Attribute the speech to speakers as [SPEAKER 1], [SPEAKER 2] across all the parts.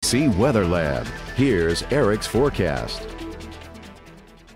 [SPEAKER 1] See Weather Lab. Here's Eric's forecast.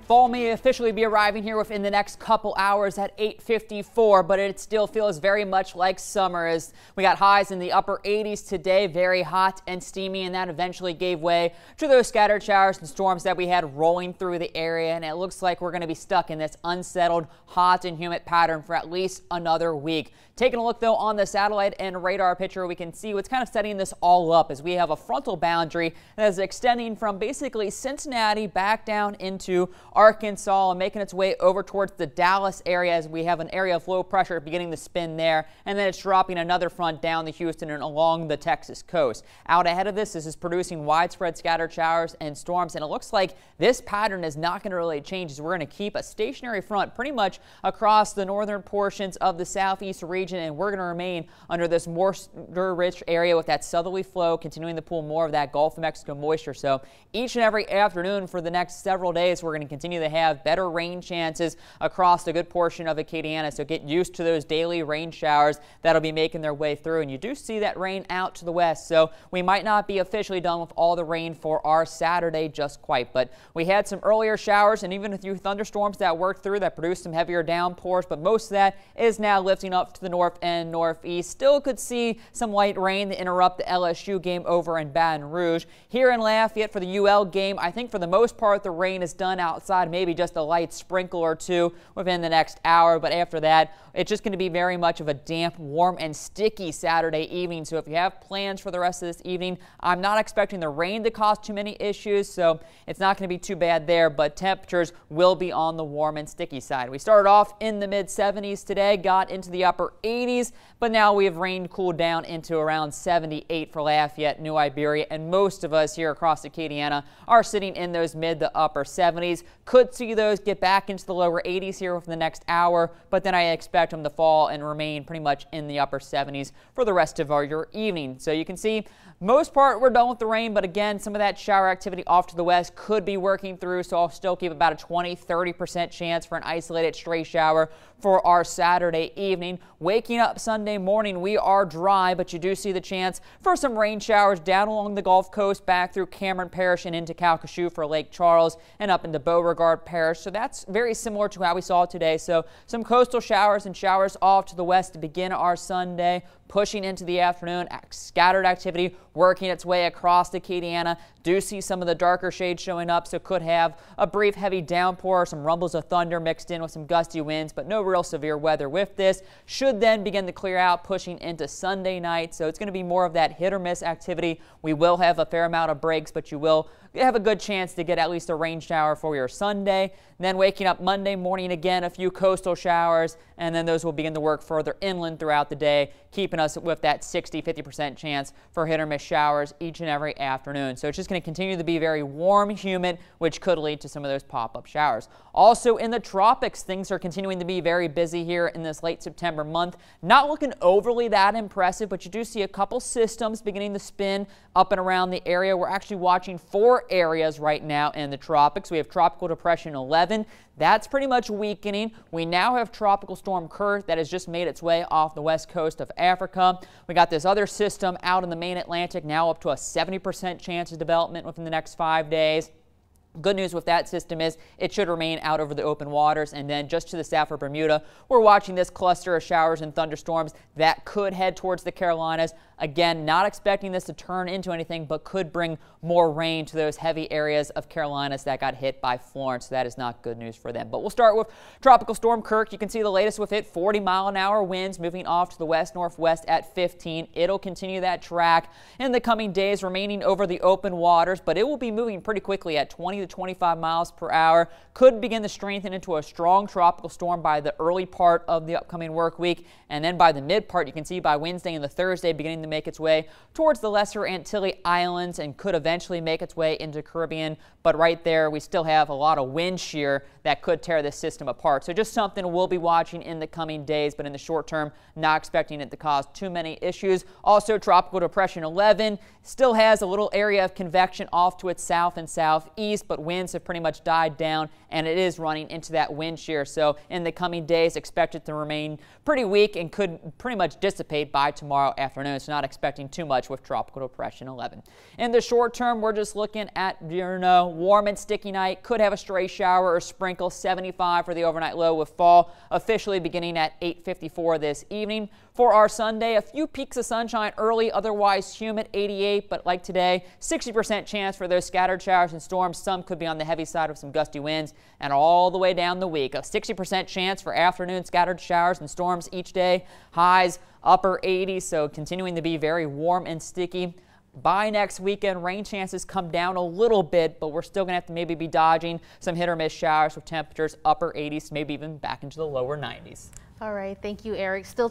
[SPEAKER 2] Fall may officially be arriving here within the next couple hours at 8:54, but it still feels very much like summer as we got highs in the upper 80s today, very hot and steamy, and that eventually gave way to those scattered showers and storms that we had rolling through the area. And it looks like we're going to be stuck in this unsettled, hot and humid pattern for at least another week. Taking a look, though, on the satellite and radar picture, we can see what's kind of setting this all up as we have a frontal boundary that is extending from basically Cincinnati back down into Arkansas and making its way over towards the Dallas area as we have an area of low pressure beginning to spin there, and then it's dropping another front down the Houston and along the Texas coast. Out ahead of this is producing widespread scattered showers and storms, and it looks like this pattern is not going to really change as we're going to keep a stationary front pretty much across the northern portions of the southeast region, and we're going to remain under this moisture-rich area with that southerly flow continuing to pull more of that Gulf of Mexico moisture. So each and every afternoon for the next several days, we're going to continue to have better rain chances across a good portion of Acadiana. So get used to those daily rain showers that'll be making their way through. And you do see that rain out to the west. So we might not be officially done with all the rain for our Saturday just quite. But we had some earlier showers and even a few thunderstorms that worked through that produced some heavier downpours. But most of that is now lifting up to the north and northeast. Still could see some light rain to interrupt the LSU game over in Baton Rouge. Here in Lafayette for the UL game, I think for the most part the rain is done outside, maybe just a light sprinkle or two within the next hour, but after that it's just going to be very much of a damp, warm and sticky Saturday evening. So if you have plans for the rest of this evening, I'm not expecting the rain to cause too many issues, so it's not going to be too bad there, but temperatures will be on the warm and sticky side. We started off in the mid 70s today, got into the upper 80s, but now we have rain cooled down into around 78 for Lafayette, New Iberia, and most of us here across Acadiana are sitting in those mid to upper 70s. Could see those get back into the lower 80s here within the next hour, but then I expect them to fall and remain pretty much in the upper 70s for the rest of your evening. So you can see most part we're done with the rain, but again, some of that shower activity off to the west could be working through, so I'll still keep about a 20-30% chance for an isolated stray shower for our Saturday evening. Waking up Sunday morning, we are dry, but you do see the chance for some rain showers down along the Gulf Coast, back through Cameron Parish and into Calcasieu for Lake Charles and up into Beauregard Parish. So that's very similar to how we saw today. So some coastal showers and showers off to the west to begin our Sunday. Pushing into the afternoon, scattered activity working its way across Acadiana. Do see some of the darker shades showing up, so could have a brief heavy downpour, some rumbles of thunder mixed in with some gusty winds, but no real severe weather with this. Should then begin to clear out pushing into Sunday night, so it's going to be more of that hit or miss activity. We will have a fair amount of breaks, but you will have a good chance to get at least a rain shower for your Sunday. Then waking up Monday morning, again, a few coastal showers, and then those will begin to work further inland throughout the day, keeping us with that 60-50% chance for hit or miss showers each and every afternoon. So it's just going to continue to be very warm, humid, which could lead to some of those pop-up showers. Also in the tropics, things are continuing to be very busy here in this late September month. Not looking overly that impressive, but you do see a couple systems beginning to spin up and around the area. We're actually watching 4 areas right now in the tropics. We have Tropical Depression 11. That's pretty much weakening. We now have Tropical Storm KIRK that has just made its way off the west coast of Africa. We got this other system out in the main Atlantic, now up to a 70% chance of development within the next 5 days. Good news with that system is it should remain out over the open waters, and then just to the south of Bermuda, we're watching this cluster of showers and thunderstorms that could head towards the Carolinas. Again, not expecting this to turn into anything, but could bring more rain to those heavy areas of Carolinas that got hit by Florence. So that is not good news for them. But we'll start with Tropical Storm KIRK. You can see the latest with it, 40-mile-an-hour winds moving off to the west-northwest at 15. It'll continue that track in the coming days, remaining over the open waters, but it will be moving pretty quickly at 20 to 25 miles per hour. Could begin to strengthen into a strong tropical storm by the early part of the upcoming work week, and then by the mid part, you can see by Wednesday and the Thursday beginning to make its way towards the Lesser Antilles Islands and could eventually make its way into Caribbean. But right there, we still have a lot of wind shear that could tear this system apart. So just something we'll be watching in the coming days, but in the short term, not expecting it to cause too many issues. Also, Tropical Depression 11 still has a little area of convection off to its south and southeast, but winds have pretty much died down, and it is running into that wind shear. So in the coming days, expect it to remain pretty weak and could pretty much dissipate by tomorrow afternoon. So not expecting too much with Tropical Depression 11. In the short term, we're just looking at, warm and sticky night. Could have a stray shower or sprinkle. 75 for the overnight low, with fall officially beginning at 8:54 this evening. For our Sunday, a few peaks of sunshine early, otherwise humid, 88, but like today, 60% chance for those scattered showers and storms. Some could be on the heavy side with some gusty winds, and all the way down the week, a 60% chance for afternoon scattered showers and storms each day. Highs upper 80s, so continuing to be very warm and sticky. By next weekend, rain chances come down a little bit, but we're still going to have to maybe be dodging some hit or miss showers with temperatures upper 80s, maybe even back into the lower 90s.
[SPEAKER 3] All right, thank you, Eric. Still